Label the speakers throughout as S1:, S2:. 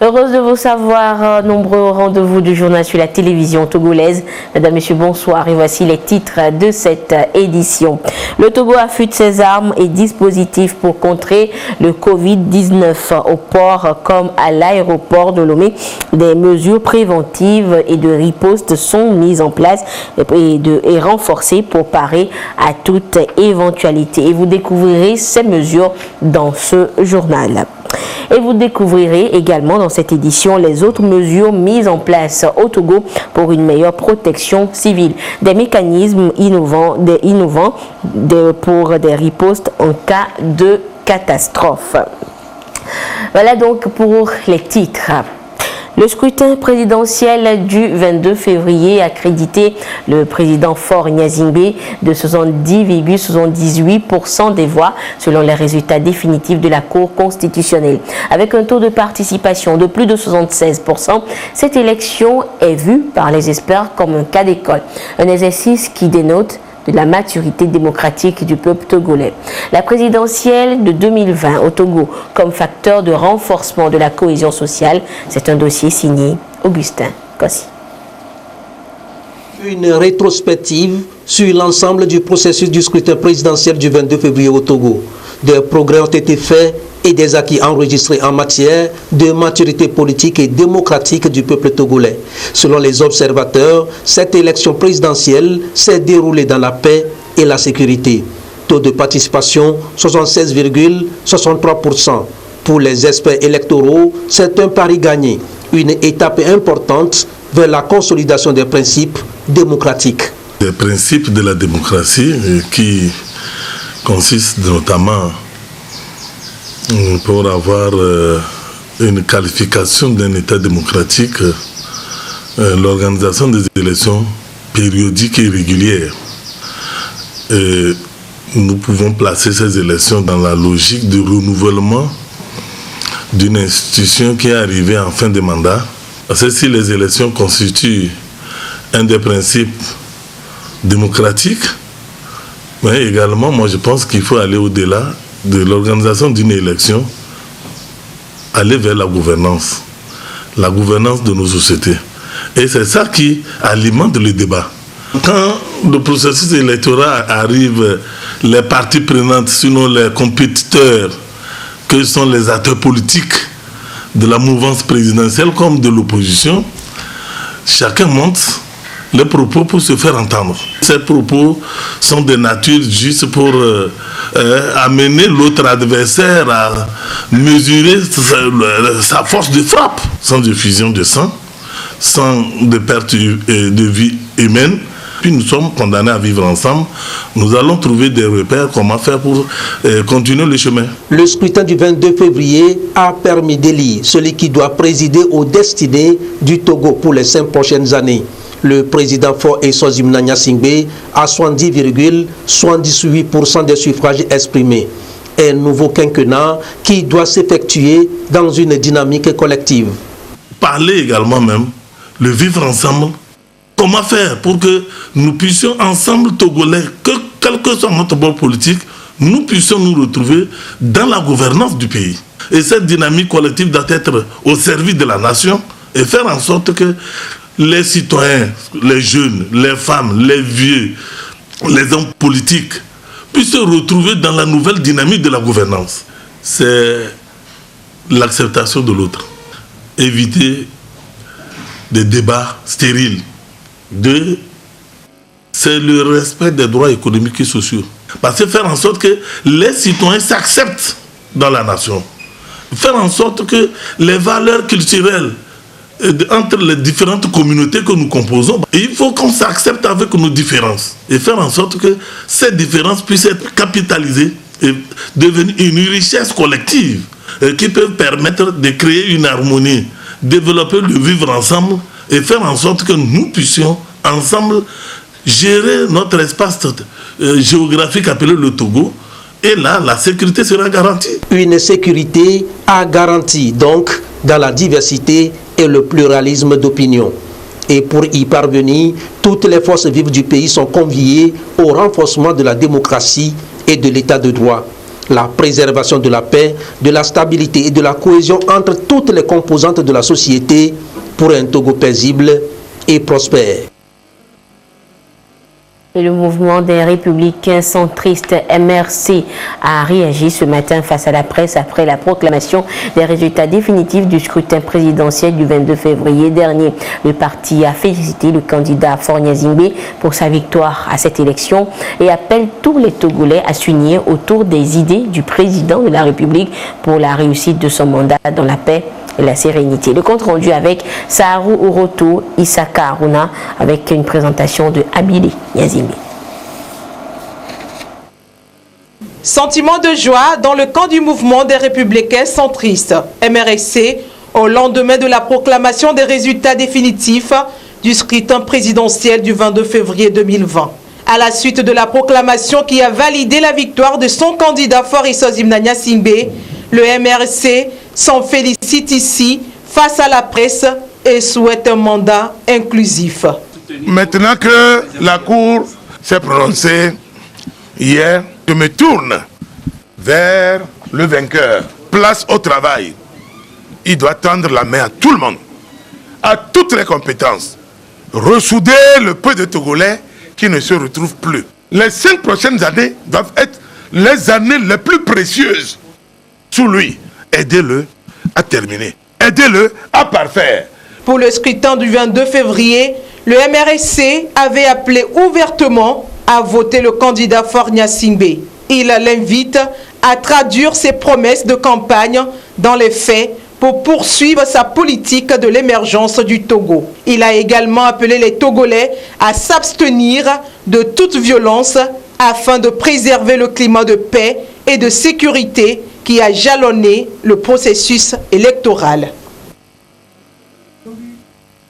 S1: Heureuse de vous savoir, nombreux rendez-vous du journal sur la télévision togolaise. Mesdames, Messieurs, bonsoir et voici les titres de cette édition. Le Togo affûte ses armes et dispositifs pour contrer le Covid-19 au port comme à l'aéroport de Lomé. Des mesures préventives et de riposte sont mises en place et renforcées pour parer à toute éventualité. Et vous découvrirez ces mesures dans ce journal. Et vous découvrirez également dans cette édition les autres mesures mises en place au Togo pour une meilleure protection civile. Des mécanismes innovants pour des ripostes en cas de catastrophe. Voilà donc pour les titres. Le scrutin présidentiel du 22 février a crédité le président Faure Gnassingbé de 70,78% des voix selon les résultats définitifs de la Cour constitutionnelle. Avec un taux de participation de plus de 76%, cette élection est vue par les experts comme un cas d'école, un exercice qui dénote de la maturité démocratique du peuple togolais. La présidentielle de 2020 au Togo comme facteur de renforcement de la cohésion sociale, c'est un dossier signé Augustin Kossi.
S2: Une rétrospective sur l'ensemble du processus du scrutin présidentiel du 22 février au Togo. Des progrès ont été faits et des acquis enregistrés en matière de maturité politique et démocratique du peuple togolais. Selon les observateurs, cette élection présidentielle s'est déroulée dans la paix et la sécurité. Taux de participation 76,63%. Pour les experts électoraux, c'est un pari gagné, une étape importante vers la consolidation des principes démocratiques.
S3: Les principes de la démocratie qui consistent notamment pour avoir une qualification d'un État démocratique, l'organisation des élections périodiques et régulières. Et nous pouvons placer ces élections dans la logique de renouvellement d'une institution qui est arrivée en fin de mandat. Parce que si les élections constituent un des principes démocratiques, mais également, moi je pense qu'il faut aller au-delà de l'organisation d'une élection, aller vers la gouvernance de nos sociétés. Et c'est ça qui alimente le débat. Quand le processus électoral arrive, les parties prenantes, sinon les compétiteurs, que sont les acteurs politiques de la mouvance présidentielle comme de l'opposition, chacun monte les propos pour se faire entendre. Ces propos sont de nature juste pour amener l'autre adversaire à mesurer sa force de frappe. Sans diffusion de sang, sans de perte de vie humaine, puis nous sommes condamnés à vivre ensemble. Nous allons trouver des repères, comment faire pour continuer le chemin.
S2: Le scrutin du 22 février a permis d'élire celui qui doit présider aux destinées du Togo pour les 5 prochaines années. Le président Faure Esozimna Gnassingbé a 70,78% des suffrages exprimés. Un nouveau quinquennat qui doit s'effectuer dans une dynamique collective.
S3: Parler également même, le vivre ensemble. Comment faire pour que nous puissions ensemble, Togolais, quel que soit notre bord politique, nous puissions nous retrouver dans la gouvernance du pays. Et cette dynamique collective doit être au service de la nation et faire en sorte que les citoyens, les jeunes, les femmes, les vieux, les hommes politiques puissent se retrouver dans la nouvelle dynamique de la gouvernance. C'est l'acceptation de l'autre. Éviter des débats stériles. C'est le respect des droits économiques et sociaux. Parce que faire en sorte que les citoyens s'acceptent dans la nation. Faire en sorte que les valeurs culturelles entre les différentes communautés que nous composons, il faut qu'on s'accepte avec nos différences et faire en sorte que ces différences puissent être capitalisées et devenir une richesse collective qui peut permettre de créer une harmonie, développer le vivre ensemble et faire en sorte que nous puissions ensemble gérer notre espace géographique appelé le Togo. Et là, la sécurité sera garantie.
S2: Une sécurité à garantie, donc, dans la diversité et le pluralisme d'opinion. Et pour y parvenir, toutes les forces vives du pays sont conviées au renforcement de la démocratie et de l'état de droit. la préservation de la paix, de la stabilité et de la cohésion entre toutes les composantes de la société pour un Togo paisible et prospère.
S1: Et le mouvement des républicains centristes MRC a réagi ce matin face à la presse après la proclamation des résultats définitifs du scrutin présidentiel du 22 février dernier. Le parti a félicité le candidat Fornia Zimbe pour sa victoire à cette élection et appelle tous les Togolais à s'unir autour des idées du président de la République pour la réussite de son mandat dans la paix et la sérénité. Le compte rendu avec Saharu Oroto, Isaka Aruna, avec une présentation de Abili Yazimbe.
S4: Sentiment de joie dans le camp du mouvement des républicains centristes, MRC, au lendemain de la proclamation des résultats définitifs du scrutin présidentiel du 22 février 2020. À la suite de la proclamation qui a validé la victoire de son candidat Foriso Zimnania Simbe, le MRC s'en félicite ici face à la presse et souhaite un mandat inclusif.
S5: Maintenant que la Cour s'est prononcée hier, je me tourne vers le vainqueur. Place au travail. Il doit tendre la main à tout le monde, à toutes les compétences. Ressouder le peu de Togolais qui ne se retrouvent plus. Les 5 prochaines années doivent être les années les plus précieuses sous lui. Aidez-le à terminer. Aidez-le à parfaire.
S4: Pour le scrutin du 22 février, le MRSC avait appelé ouvertement à voter le candidat Fornia Simbe. Il l'invite à traduire ses promesses de campagne dans les faits pour poursuivre sa politique de l'émergence du Togo. Il a également appelé les Togolais à s'abstenir de toute violence afin de préserver le climat de paix et de sécurité qui a jalonné le processus électoral.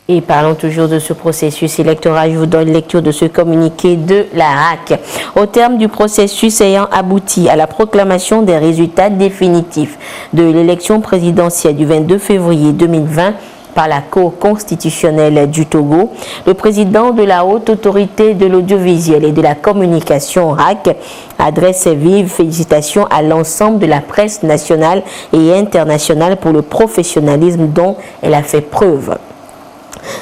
S1: Et parlons toujours de ce processus électoral, je vous donne lecture de ce communiqué de la RAC. Au terme du processus ayant abouti à la proclamation des résultats définitifs de l'élection présidentielle du 22 février 2020 par la Cour constitutionnelle du Togo, le président de la Haute Autorité de l'Audiovisuel et de la Communication RAC adresse ses vives félicitations à l'ensemble de la presse nationale et internationale pour le professionnalisme dont elle a fait preuve.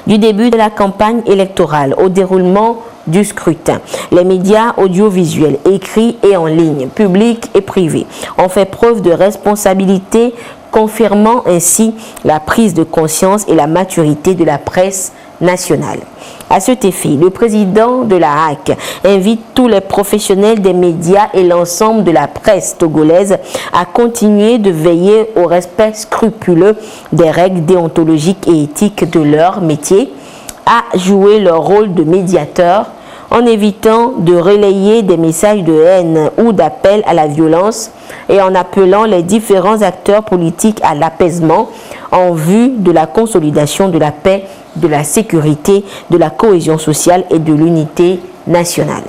S1: Du début de la campagne électorale au déroulement du scrutin, les médias audiovisuels, écrits et en ligne, publics et privés, ont fait preuve de responsabilité, confirmant ainsi la prise de conscience et la maturité de la presse nationale. À cet effet, le président de la HAC invite tous les professionnels des médias et l'ensemble de la presse togolaise à continuer de veiller au respect scrupuleux des règles déontologiques et éthiques de leur métier, à jouer leur rôle de médiateur en évitant de relayer des messages de haine ou d'appel à la violence et en appelant les différents acteurs politiques à l'apaisement en vue de la consolidation de la paix, de la sécurité, de la cohésion sociale et de l'unité nationale.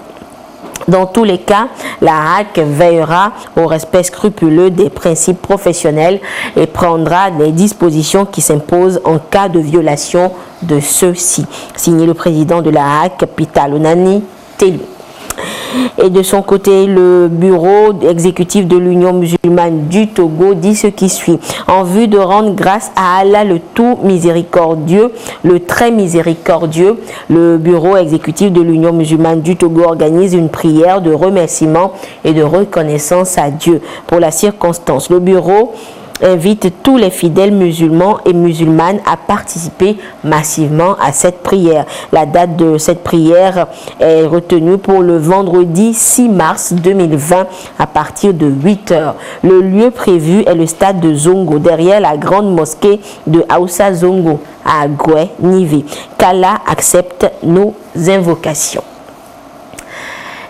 S1: Dans tous les cas, la HAC veillera au respect scrupuleux des principes professionnels et prendra les dispositions qui s'imposent en cas de violation de ceux-ci. Signé le président de la HAC, Pital Onani Telu. Et de son côté, le bureau exécutif de l'Union musulmane du Togo dit ce qui suit. En vue de rendre grâce à Allah le tout miséricordieux, le très miséricordieux, le bureau exécutif de l'Union musulmane du Togo organise une prière de remerciement et de reconnaissance à Dieu. Pour la circonstance, le bureau invite tous les fidèles musulmans et musulmanes à participer massivement à cette prière. La date de cette prière est retenue pour le vendredi 6 mars 2020 à partir de 8h. Le lieu prévu est le stade de Zongo, derrière la grande mosquée de Aoussa Zongo à Goué, Nivé. Qu'Allah accepte nos invocations.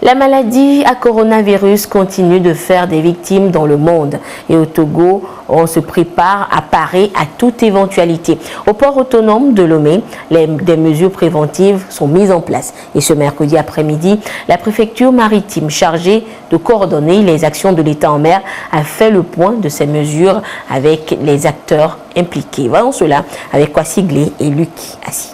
S1: La maladie à coronavirus continue de faire des victimes dans le monde. Et au Togo, on se prépare à parer à toute éventualité. Au port autonome de Lomé, des mesures préventives sont mises en place. Et ce mercredi après-midi, la préfecture maritime chargée de coordonner les actions de l'État en mer a fait le point de ces mesures avec les acteurs impliqués. Voyons cela avec Kwasi Glé et Luc Assi.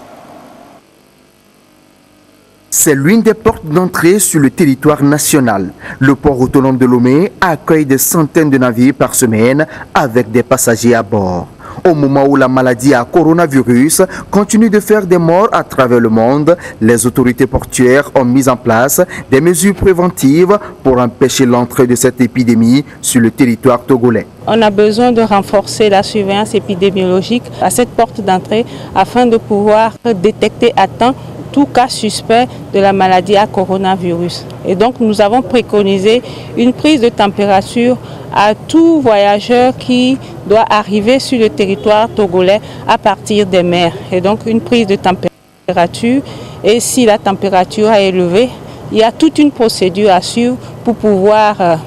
S6: C'est l'une des portes d'entrée sur le territoire national. Le port autonome de Lomé accueille des centaines de navires par semaine avec des passagers à bord. Au moment où la maladie à coronavirus continue de faire des morts à travers le monde, les autorités portuaires ont mis en place des mesures préventives pour empêcher l'entrée de cette épidémie sur le territoire togolais.
S7: On a besoin de renforcer la surveillance épidémiologique à cette porte d'entrée afin de pouvoir détecter à temps tout cas suspect de la maladie à coronavirus. Et donc nous avons préconisé une prise de température à tout voyageur qui doit arriver sur le territoire togolais à partir des mers. Et donc une prise de température, et si la température est élevée, il y a toute une procédure à suivre pour pouvoir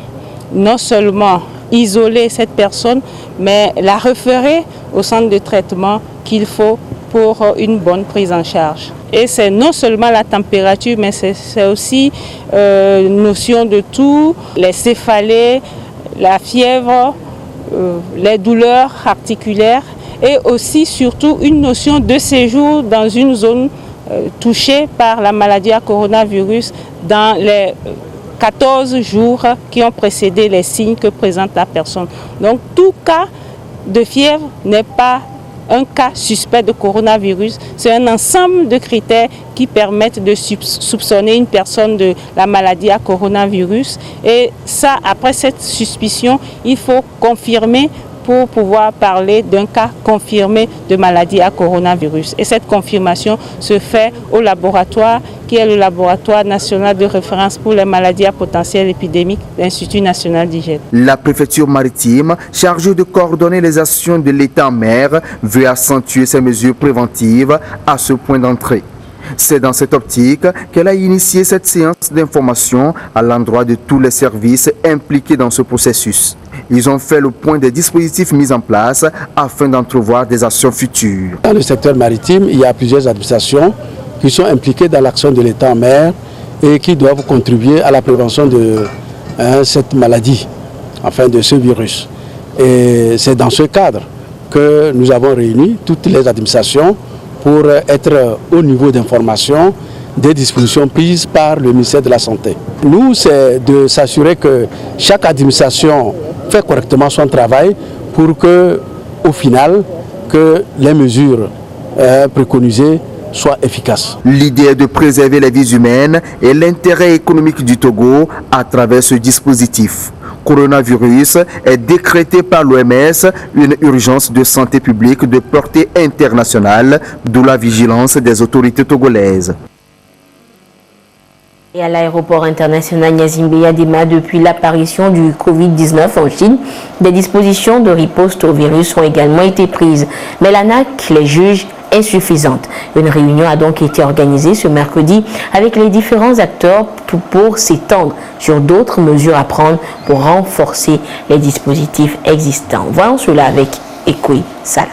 S7: non seulement isoler cette personne, mais la référer au centre de traitement qu'il faut pour une bonne prise en charge. Et c'est non seulement la température, mais c'est aussi notion de tout, les céphalées, la fièvre, les douleurs articulaires et aussi surtout une notion de séjour dans une zone touchée par la maladie à coronavirus dans les 14 jours qui ont précédé les signes que présente la personne. Donc tout cas de fièvre n'est pas un cas suspect de coronavirus. C'est un ensemble de critères qui permettent de soupçonner une personne de la maladie à coronavirus. Et ça, après cette suspicion, il faut confirmer pour pouvoir parler d'un cas confirmé de maladie à coronavirus. Et cette confirmation se fait au laboratoire, qui est le laboratoire national de référence pour les maladies à potentiel épidémique de l'Institut national d'hygiène.
S6: La préfecture maritime, chargée de coordonner les actions de l'État en mer, veut accentuer ces mesures préventives à ce point d'entrée. C'est dans cette optique qu'elle a initié cette séance d'information à l'endroit de tous les services impliqués dans ce processus. Ils ont fait le point des dispositifs mis en place afin d'entrevoir des actions futures.
S8: Dans le secteur maritime, il y a plusieurs administrations qui sont impliquées dans l'action de l'État en mer et qui doivent contribuer à la prévention de cette maladie, enfin de ce virus. Et c'est dans ce cadre que nous avons réuni toutes les administrations pour être au niveau d'information des dispositions prises par le ministère de la Santé. Nous, c'est de s'assurer que chaque administration fait correctement son travail pour que, au final, que les mesures préconisées soient efficaces.
S6: L'idée est de préserver les vies humaines et l'intérêt économique du Togo à travers ce dispositif. Coronavirus est décrété par l'OMS une urgence de santé publique de portée internationale, d'où la vigilance des autorités togolaises.
S1: Et à l'aéroport international Gnassingbé Yadema, depuis l'apparition du Covid-19 en Chine, des dispositions de riposte au virus ont également été prises. Mais l'ANAC les juge insuffisantes. Une réunion a donc été organisée ce mercredi avec les différents acteurs pour s'étendre sur d'autres mesures à prendre pour renforcer les dispositifs existants. Voyons cela avec Ekoui Salah.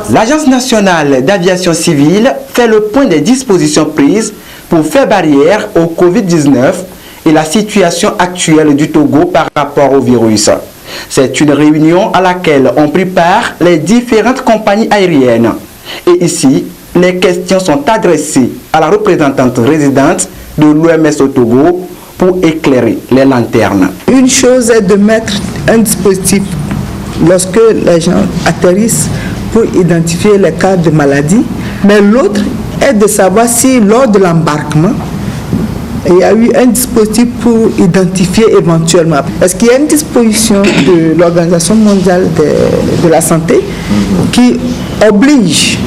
S9: L'Agence nationale d'aviation civile fait le point des dispositions prises pour faire barrière au Covid-19 et la situation actuelle du Togo par rapport au virus. C'est une réunion à laquelle ont pris part les différentes compagnies aériennes. Et ici, les questions sont adressées à la représentante résidente de l'OMS au Togo pour éclairer les lanternes.
S10: Une chose est de mettre un dispositif lorsque les gens atterrissent pour identifier les cas de maladie, mais l'autre est de savoir si lors de l'embarquement, il y a eu un dispositif pour identifier éventuellement. Parce qu'il y a une disposition de l'Organisation mondiale de la santé qui oblige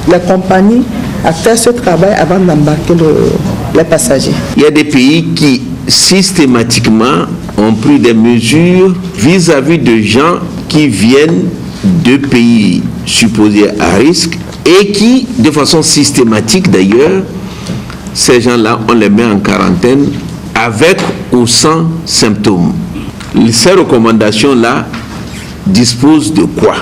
S10: les compagnies à faire ce travail avant d'embarquer les passagers.
S11: Il y a des pays qui systématiquement ont pris des mesures vis-à-vis de gens qui viennent de pays supposés à risque et qui, de façon systématique d'ailleurs, ces gens-là, on les met en quarantaine avec ou sans symptômes. Ces recommandations-là disposent de quoi?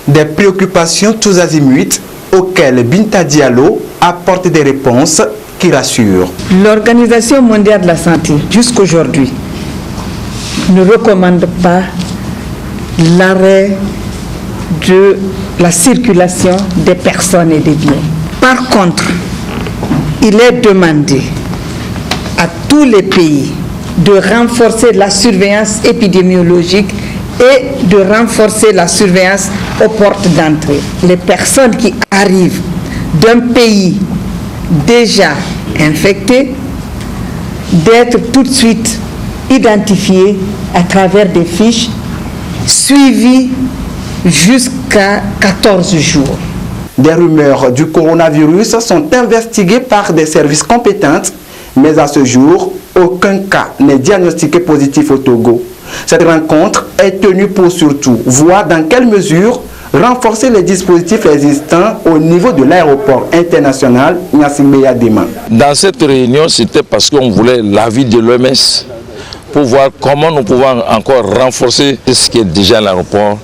S9: Des préoccupations tous azimuts auxquelles Binta Diallo apporte des réponses qui rassurent.
S10: L'Organisation mondiale de la santé, jusqu'aujourd'hui, ne recommande pas l'arrêt de la circulation des personnes et des biens. Par contre, il est demandé à tous les pays de renforcer la surveillance épidémiologique et de renforcer la surveillance aux portes d'entrée. Les personnes qui arrivent d'un pays déjà infecté, d'être tout de suite identifiées à travers des fiches suivies jusqu'à 14 jours.
S9: Des rumeurs du coronavirus sont investiguées par des services compétents, mais à ce jour, aucun cas n'est diagnostiqué positif au Togo. Cette rencontre est tenue pour surtout voir dans quelle mesure renforcer les dispositifs existants au niveau de l'aéroport international Gnassingbé-Yadéma.
S12: Dans cette réunion, c'était parce qu'on voulait l'avis de l'OMS pour voir comment nous pouvons encore renforcer ce qui est déjà à l'aéroport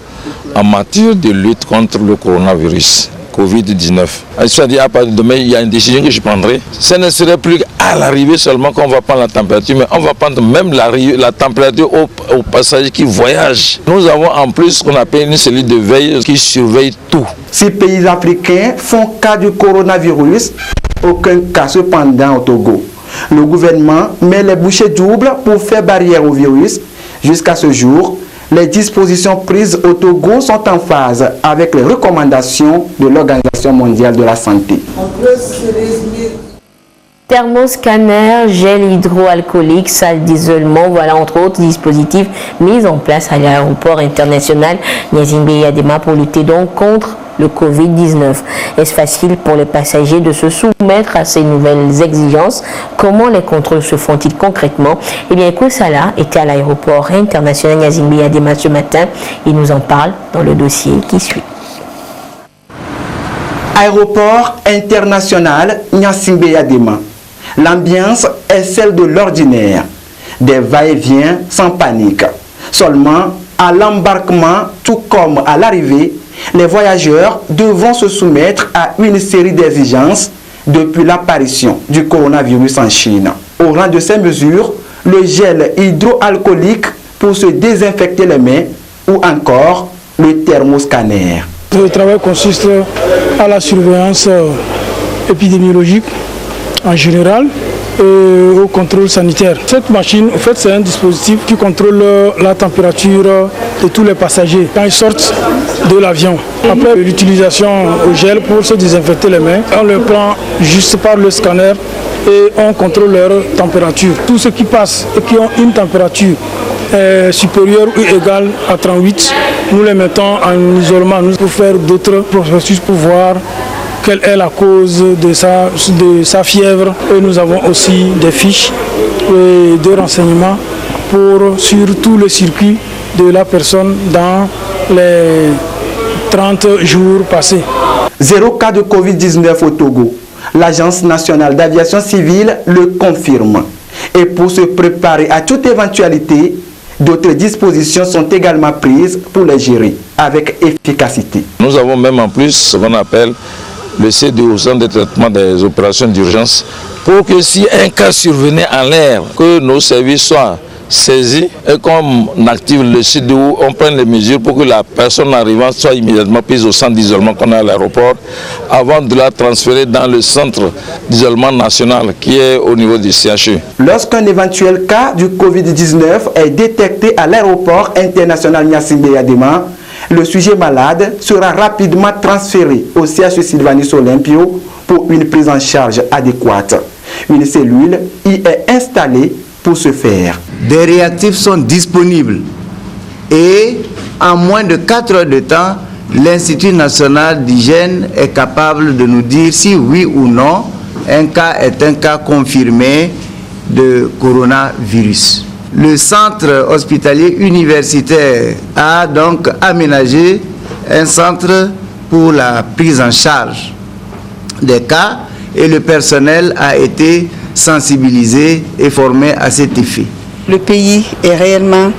S12: en matière de lutte contre le coronavirus Covid-19. C'est-à-dire, à partir de demain, il y a une décision que je prendrai. Ce ne serait plus à l'arrivée seulement qu'on va prendre la température, mais on va prendre même la température aux passagers qui voyagent. Nous avons en plus ce qu'on appelle une cellule de veille qui surveille tout.
S9: 6 pays africains font cas du coronavirus, aucun cas cependant au Togo. Le gouvernement met les bouchées doubles pour faire barrière au virus. Jusqu'à ce jour, les dispositions prises au Togo sont en phase avec les recommandations de l'Organisation mondiale de la santé.
S1: Thermoscanner, gel hydroalcoolique, salle d'isolement, voilà entre autres dispositifs mis en place à l'aéroport international Gnassingbé-Yadéma pour lutter donc contre le Covid-19. Est-ce facile pour les passagers de se soumettre à ces nouvelles exigences? Comment les contrôles se font-ils concrètement? Eh bien, Kosala était à l'aéroport international Gnassingbé-Yadéma ce matin. Il nous en parle dans le dossier qui suit.
S9: Aéroport international Gnassingbé-Yadéma. L'ambiance est celle de l'ordinaire. Des va-et-vient sans panique. Seulement, à l'embarquement, tout comme à l'arrivée, les voyageurs devront se soumettre à une série d'exigences depuis l'apparition du coronavirus en Chine. Au rang de ces mesures, le gel hydroalcoolique pour se désinfecter les mains ou encore le thermoscanner.
S13: Le travail consiste à la surveillance épidémiologique en général et au contrôle sanitaire. Cette machine, en fait, c'est un dispositif qui contrôle la température de tous les passagers quand ils sortent de l'avion. Après l'utilisation au gel pour se désinfecter les mains, on le prend juste par le scanner et on contrôle leur température. Tous ceux qui passent et qui ont une température supérieure ou égale à 38, nous les mettons en isolement pour faire d'autres processus pour voir quelle est la cause de sa fièvre. Et nous avons aussi des fiches et des renseignements sur tout le circuit de la personne dans les 30 jours passés.
S9: 0 cas de Covid-19 au Togo. L'Agence nationale d'aviation civile le confirme. Et pour se préparer à toute éventualité, d'autres dispositions sont également prises pour les gérer avec efficacité.
S12: Nous avons même en plus ce qu'on appelle le CDO, Centre de traitement des opérations d'urgence, pour que si un cas survenait en l'air, que nos services soient saisis et qu'on active le CDO, on prenne les mesures pour que la personne arrivant soit immédiatement prise au centre d'isolement qu'on a à l'aéroport avant de la transférer dans le centre d'isolement national qui est au niveau du CHU.
S9: Lorsqu'un éventuel cas du Covid-19 est détecté à l'aéroport international Gnassingbé-Yadéma, le sujet malade sera rapidement transféré au CHU Sylvanus Olympio pour une prise en charge adéquate. Une cellule y est installée pour ce faire.
S14: Des réactifs sont disponibles et en moins de 4 heures de temps, l'Institut national d'hygiène est capable de nous dire si oui ou non un cas est un cas confirmé de coronavirus. Le centre hospitalier universitaire a donc aménagé un centre pour la prise en charge des cas et le personnel a été sensibilisé et formé à cet effet.
S10: Le pays est réellement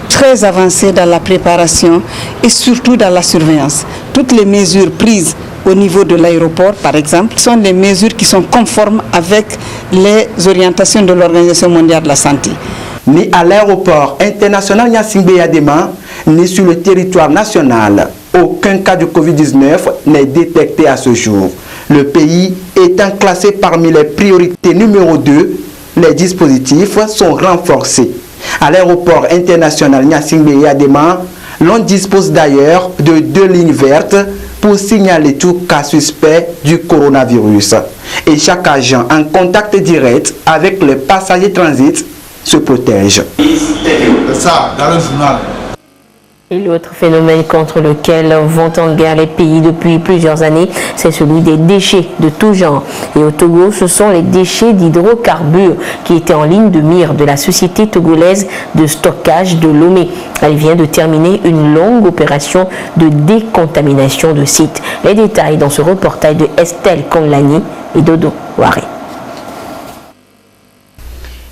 S10: très avancé dans la préparation et surtout dans la surveillance. Toutes les mesures prises au niveau de l'aéroport, par exemple, sont des mesures qui sont conformes avec les orientations de l'Organisation mondiale de la santé.
S9: Ni à l'aéroport international Gnassingbé-Yadéma, ni sur le territoire national, aucun cas de Covid-19 n'est détecté à ce jour. Le pays étant classé parmi les priorités numéro 2, les dispositifs sont renforcés. À l'aéroport international Gnassingbé et Adema, l'on dispose d'ailleurs de 2 lignes vertes pour signaler tout cas suspect du coronavirus. Et chaque agent en contact direct avec les passagers transit se protège.
S15: Ça, dans le journal.
S1: Et l'autre phénomène contre lequel vont en guerre les pays depuis plusieurs années, c'est celui des déchets de tout genre. Et au Togo, ce sont les déchets d'hydrocarbures qui étaient en ligne de mire de la société togolaise de stockage de Lomé. Elle vient de terminer une longue opération de décontamination de sites. Les détails dans ce reportage de Estelle Konlani et Dodo Waré.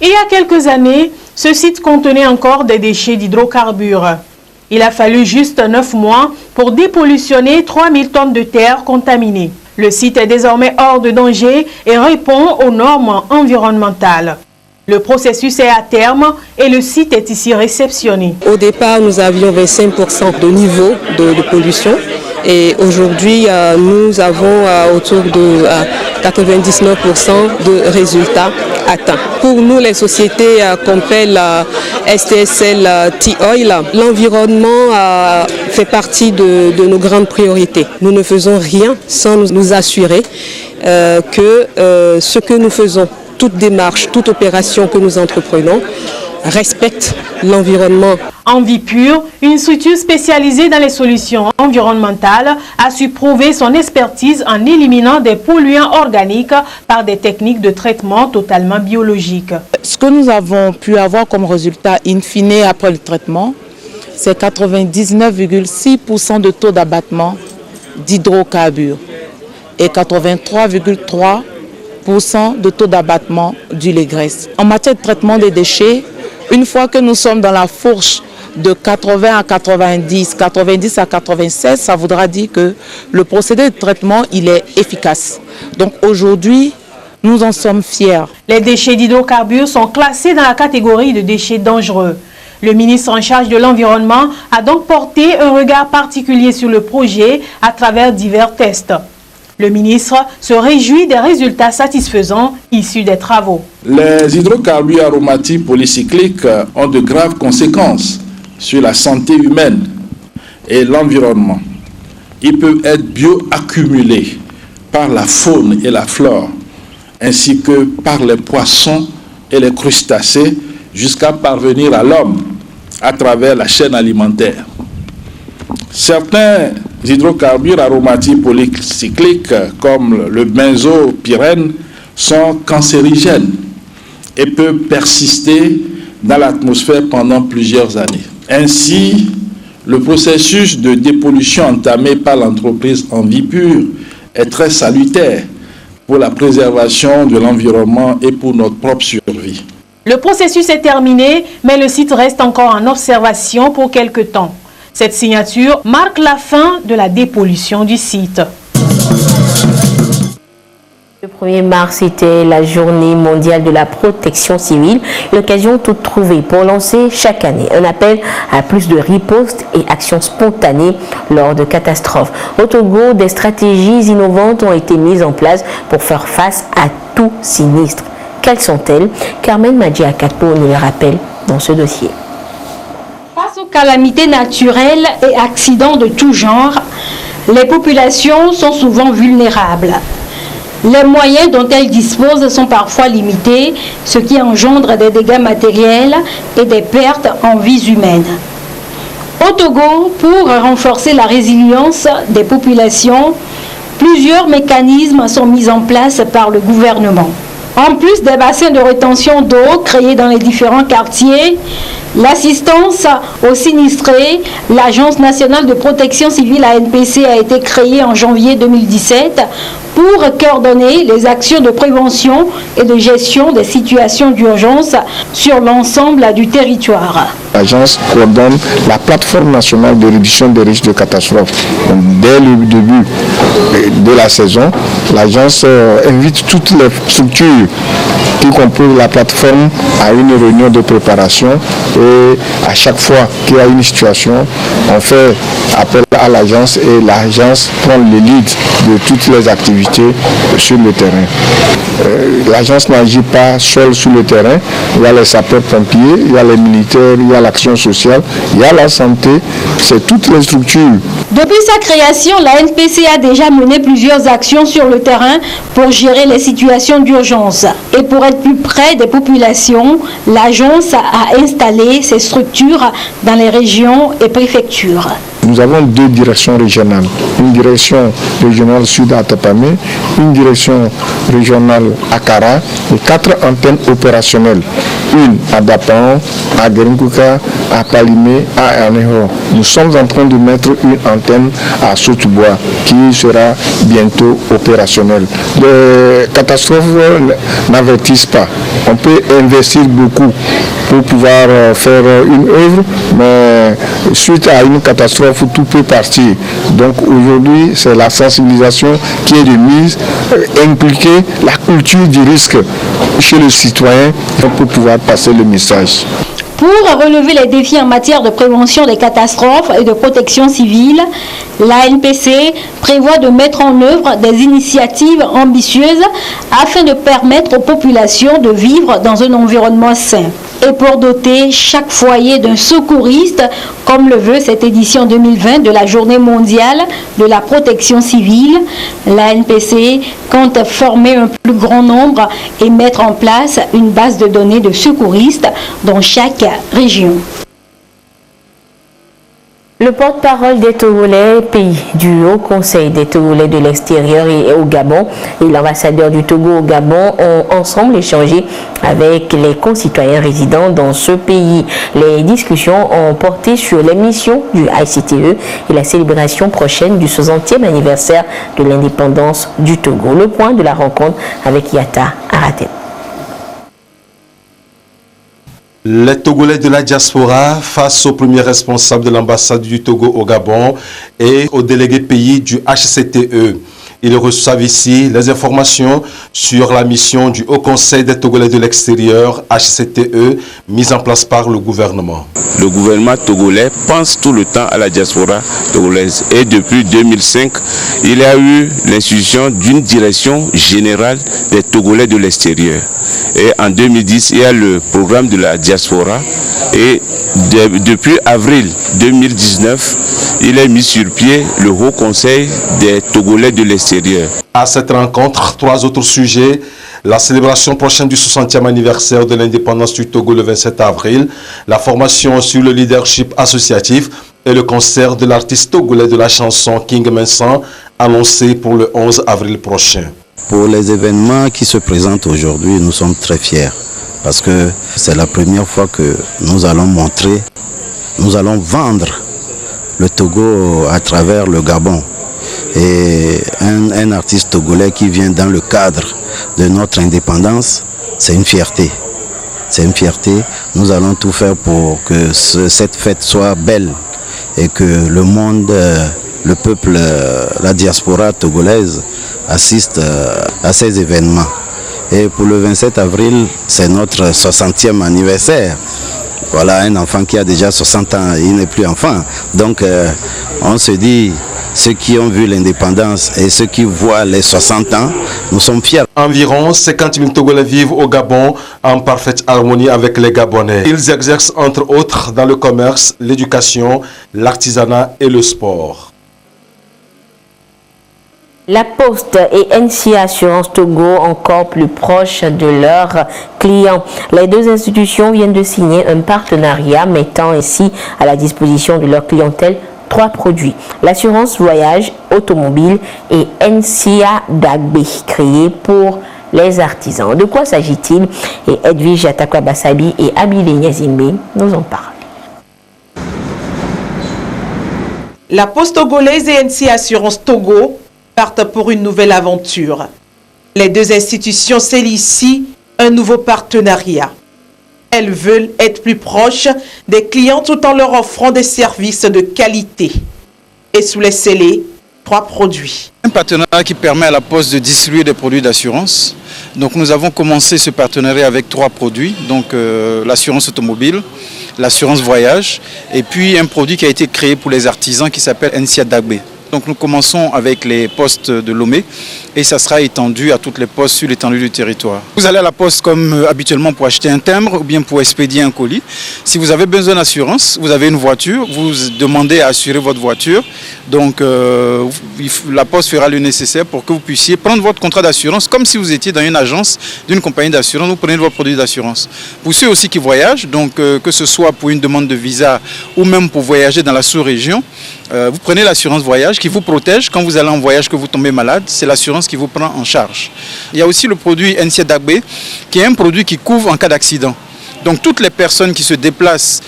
S16: Il y a quelques années, ce site contenait encore des déchets d'hydrocarbures. Il a fallu juste 9 mois pour dépollutionner 3000 tonnes de terre contaminée. Le site est désormais hors de danger et répond aux normes environnementales. Le processus est à terme et le site est ici réceptionné.
S17: Au départ, nous avions 25% de niveau de pollution et aujourd'hui, nous avons autour de 99% de résultats atteints. Pour nous, les sociétés qu'on appelle STSL T-Oil, l'environnement fait partie de nos grandes priorités. Nous ne faisons rien sans nous assurer que ce que nous faisons, toute démarche, toute opération que nous entreprenons, respecte l'environnement.
S16: Envipur, une structure spécialisée dans les solutions environnementales, a su prouver son expertise en éliminant des polluants organiques par des techniques de traitement totalement biologiques.
S18: Ce que nous avons pu avoir comme résultat in fine après le traitement, c'est 99,6% de taux d'abattement d'hydrocarbures et 83,3% de taux d'abattement d'huile et graisse. En matière de traitement des déchets, une fois que nous sommes dans la fourche de 80 à 90, 90 à 96, ça voudra dire que le procédé de traitement, il est efficace. Donc aujourd'hui, nous en sommes fiers.
S16: Les déchets d'hydrocarbures sont classés dans la catégorie de déchets dangereux. Le ministre en charge de l'environnement a donc porté un regard particulier sur le projet à travers divers tests. Le ministre se réjouit des résultats satisfaisants issus des travaux.
S19: Les hydrocarbures aromatiques polycycliques ont de graves conséquences sur la santé humaine et l'environnement. Ils peuvent être bioaccumulés par la faune et la flore, ainsi que par les poissons et les crustacés, jusqu'à parvenir à l'homme à travers la chaîne alimentaire. Certains hydrocarbures aromatiques polycycliques, comme le benzopyrène, sont cancérigènes et peuvent persister dans l'atmosphère pendant plusieurs années. Ainsi, le processus de dépollution entamé par l'entreprise Envipur est très salutaire pour la préservation de l'environnement et pour notre propre survie.
S16: Le processus est terminé, mais le site reste encore en observation pour quelque temps. Cette signature marque la fin de la dépollution du site.
S1: Le 1er mars était la journée mondiale de la protection civile, l'occasion toute trouvée pour lancer chaque année un appel à plus de ripostes et actions spontanées lors de catastrophes. Au Togo, des stratégies innovantes ont été mises en place pour faire face à tout sinistre. Quelles sont-elles? Carmen Madjiakapo nous les rappelle dans ce dossier.
S20: Face aux calamités naturelles et accidents de tout genre, les populations sont souvent vulnérables. Les moyens dont elles disposent sont parfois limités, ce qui engendre des dégâts matériels et des pertes en vies humaines. Au Togo, pour renforcer la résilience des populations, plusieurs mécanismes sont mis en place par le gouvernement. En plus des bassins de rétention d'eau créés dans les différents quartiers, l'assistance aux sinistrés, l'Agence nationale de protection civile ANPC a été créée en janvier 2017 pour coordonner les actions de prévention et de gestion des situations d'urgence sur l'ensemble du territoire.
S21: L'agence coordonne la plateforme nationale de réduction des risques de catastrophes. Donc, dès le début de la saison, l'agence invite toutes les structures qui composent la plateforme a une réunion de préparation et à chaque fois qu'il y a une situation, on fait appel à l'agence et l'agence prend le lead de toutes les activités sur le terrain. L'agence n'agit pas seule sur le terrain, il y a les sapeurs-pompiers, il y a les militaires, il y a l'action sociale, il y a la santé, c'est toutes les structures.
S20: Depuis sa création, la NPC a déjà mené plusieurs actions sur le terrain pour gérer les situations d'urgence. Et pour être plus près des populations, l'agence a installé ses structures dans les régions et préfectures.
S21: Nous avons 2 directions régionales. Une direction régionale sud à Tapamé, une direction régionale à Kara et 4 antennes opérationnelles. Une à Dapan, à Gerinkuka, à Palimé, à Aneho. Nous sommes en train de mettre une antenne à Soutoubois qui sera bientôt opérationnelle. Les catastrophes n'avertissent pas. On peut investir beaucoup pour pouvoir faire une œuvre, mais suite à une catastrophe, tout peut partir. Donc aujourd'hui, c'est la sensibilisation qui est de mise, impliquer la culture du risque chez le citoyen pour pouvoir passer le message.
S20: Pour relever les défis en matière de prévention des catastrophes et de protection civile, la NPC prévoit de mettre en œuvre des initiatives ambitieuses afin de permettre aux populations de vivre dans un environnement sain. Et pour doter chaque foyer d'un secouriste, comme le veut cette édition 2020 de la Journée mondiale de la protection civile, la NPC compte former un plus grand nombre et mettre en place une base de données de secouristes dans chaque région.
S1: Le porte-parole des Togolais, pays du Haut Conseil des Togolais de l'extérieur et au Gabon, et l'ambassadeur du Togo au Gabon ont ensemble échangé avec les concitoyens résidents dans ce pays. Les discussions ont porté sur les missions du ICTE et la célébration prochaine du 60e anniversaire de l'indépendance du Togo. Le point de la rencontre avec Yata Aratem.
S3: Les Togolais de la diaspora face au premier responsable de l'ambassade du Togo au Gabon et au délégué pays du HCTE. Ils reçoivent ici les informations sur la mission du Haut Conseil des Togolais de l'extérieur, HCTE, mise en place par le gouvernement.
S22: Le gouvernement togolais pense tout le temps à la diaspora togolaise et depuis 2005, il y a eu l'institution d'une direction générale des Togolais de l'extérieur. Et en 2010, il y a le programme de la diaspora et depuis avril 2019, il est mis sur pied le Haut Conseil des Togolais de l'extérieur.
S3: À cette rencontre, 3 autres sujets. La célébration prochaine du 60e anniversaire de l'indépendance du Togo le 27 avril, la formation sur le leadership associatif et le concert de l'artiste togolais de la chanson King Mensan annoncé pour le 11 avril prochain.
S23: Pour les événements qui se présentent aujourd'hui, nous sommes très fiers parce que c'est la première fois que nous allons montrer, nous allons vendre le Togo à travers le Gabon. Et un artiste togolais qui vient dans le cadre de notre indépendance, c'est une fierté. C'est une fierté. Nous allons tout faire pour que cette fête soit belle et que le monde, le peuple, la diaspora togolaise assiste à ces événements. Et pour le 27 avril, c'est notre 60e anniversaire. Voilà un enfant qui a déjà 60 ans, il n'est plus enfant. Donc on se dit, ceux qui ont vu l'indépendance et ceux qui voient les 60 ans, nous sommes fiers.
S3: Environ 50 000 Togolais vivent au Gabon en parfaite harmonie avec les Gabonais. Ils exercent entre autres dans le commerce, l'éducation, l'artisanat et le sport.
S1: La Poste et NC Assurance Togo encore plus proches de leurs clients. Les 2 institutions viennent de signer un partenariat mettant ainsi à la disposition de leur clientèle 3 produits. L'assurance voyage automobile et NCA Dagbe, créée pour les artisans. De quoi s'agit-il? Et Edwige Atakwa Bassabi et Abile Niazimbe nous en parlent.
S4: La Poste togolaise et NC Assurance Togo partent pour une nouvelle aventure. Les 2 institutions scellent ici un nouveau partenariat. Elles veulent être plus proches des clients tout en leur offrant des services de qualité. Et sous les scellés, 3 produits.
S24: Un partenariat qui permet à la Poste de distribuer des produits d'assurance,
S2: Donc nous avons commencé ce partenariat avec 3 produits, donc l'assurance automobile, l'assurance voyage et puis un produit qui a été créé pour les artisans qui s'appelle NCA Dagbe. Donc nous commençons avec les postes de Lomé et ça sera étendu à toutes les postes sur l'étendue du territoire. Vous allez à la poste comme habituellement pour acheter un timbre ou bien pour expédier un colis. Si vous avez besoin d'assurance, vous avez une voiture, vous demandez à assurer votre voiture. Donc la poste fera le nécessaire pour que vous puissiez prendre votre contrat d'assurance comme si vous étiez dans une agence d'une compagnie d'assurance, vous prenez votre produit d'assurance. Pour ceux aussi qui voyagent, donc que ce soit pour une demande de visa ou même pour voyager dans la sous-région, vous prenez l'assurance voyage qui vous protège quand vous allez en voyage, que vous tombez malade, c'est l'assurance qui vous prend en charge. Il y a aussi le produit NCA Dagbe qui est un produit qui couvre en cas d'accident. Donc toutes les personnes qui se déplacent,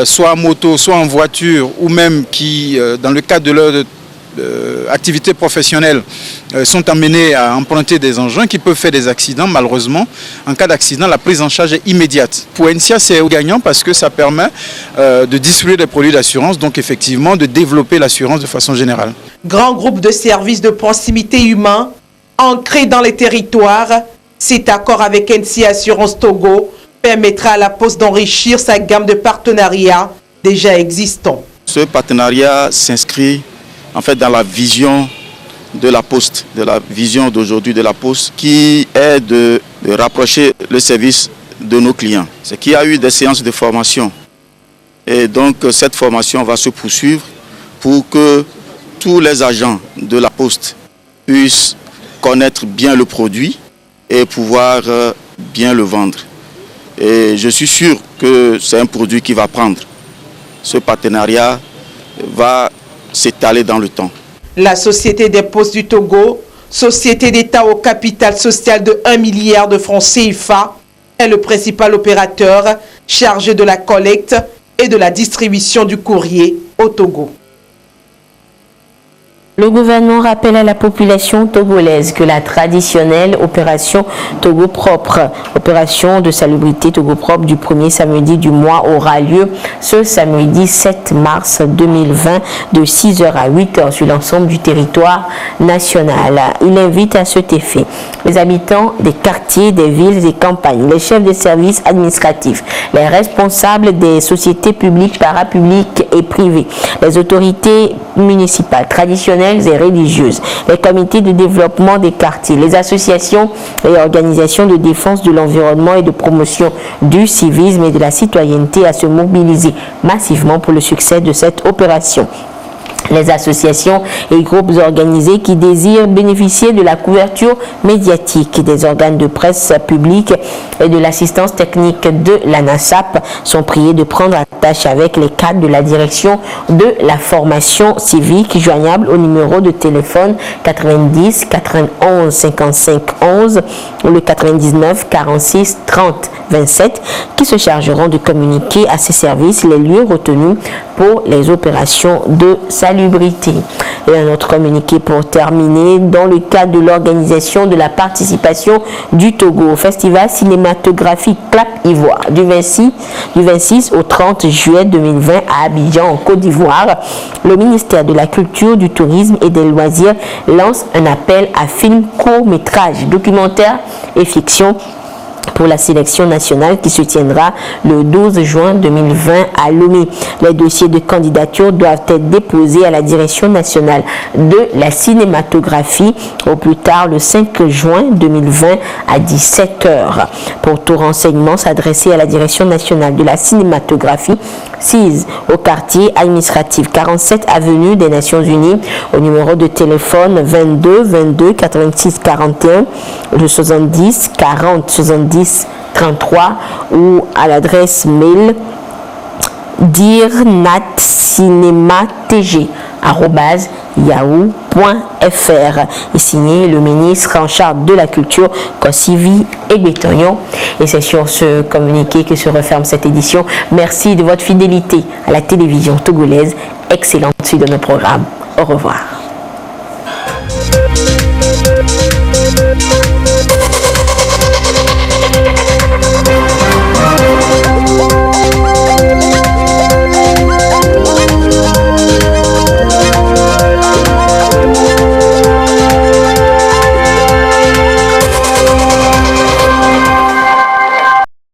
S2: soit en moto, soit en voiture, ou même qui, dans le cadre de leur activité professionnelle, sont amenées à emprunter des engins qui peuvent faire des accidents, malheureusement. En cas d'accident, la prise en charge est immédiate. Pour NCA, c'est gagnant parce que ça permet de distribuer des produits d'assurance, donc effectivement de développer l'assurance de façon générale.
S4: Grand groupe de services de proximité humain ancré dans les territoires, cet accord avec NCA Assurance Togo permettra à la Poste d'enrichir sa gamme de partenariats déjà existants.
S5: Ce partenariat s'inscrit en fait dans la vision de la Poste, de la vision d'aujourd'hui de la Poste, qui est de rapprocher le service de nos clients. C'est qu'il y a eu des séances de formation. Et donc cette formation va se poursuivre pour que tous les agents de la Poste puissent connaître bien le produit et pouvoir bien le vendre. Et je suis sûr que c'est un produit qui va prendre. Ce partenariat va s'étaler dans le temps.
S4: La Société des Postes du Togo, société d'État au capital social de 1 milliard de francs CFA, est le principal opérateur chargé de la collecte et de la distribution du courrier au Togo.
S1: Le gouvernement rappelle à la population togolaise que la traditionnelle opération Togo Propre, opération de salubrité Togo Propre du premier samedi du mois aura lieu ce samedi 7 mars 2020 de 6h à 8h sur l'ensemble du territoire national. Il invite à cet effet les habitants des quartiers, des villes et des campagnes, les chefs des services administratifs, les responsables des sociétés publiques, parapubliques et privées, les autorités municipales, traditionnelles et religieuses, les comités de développement des quartiers, les associations et organisations de défense de l'environnement et de promotion du civisme et de la citoyenneté à se mobiliser massivement pour le succès de cette opération. Les associations et groupes organisés qui désirent bénéficier de la couverture médiatique des organes de presse publics et de l'assistance technique de l'ANASAP sont priés de prendre attache avec les cadres de la direction de la formation civique joignable au numéro de téléphone 90 91 55 11 ou le 99 46 30 27 qui se chargeront de communiquer à ces services les lieux retenus pour les opérations de salubrité. Et un autre communiqué pour terminer, dans le cadre de l'organisation de la participation du Togo au festival cinématographique Clap Ivoire du 26 au 30 juillet 2020 à Abidjan en Côte d'Ivoire, le ministère de la Culture, du Tourisme et des Loisirs lance un appel à films courts-métrages, documentaires et fiction pour la sélection nationale qui se tiendra le 12 juin 2020 à Lomé. Les dossiers de candidature doivent être déposés à la Direction nationale de la cinématographie au plus tard le 5 juin 2020 à 17h. Pour tout renseignement, s'adresser à la Direction nationale de la cinématographie 6 au quartier administratif 47 avenue des Nations Unies au numéro de téléphone 22 22 86 41 le 70 40 70 33 ou à l'adresse mail dirnatcinematg@yahoo.fr et signé le ministre en charge de la culture Kosivi Egbetonyon. Et c'est sur ce communiqué que se referme cette édition. Merci de votre fidélité à la télévision togolaise. Excellente suite de nos programmes. Au revoir.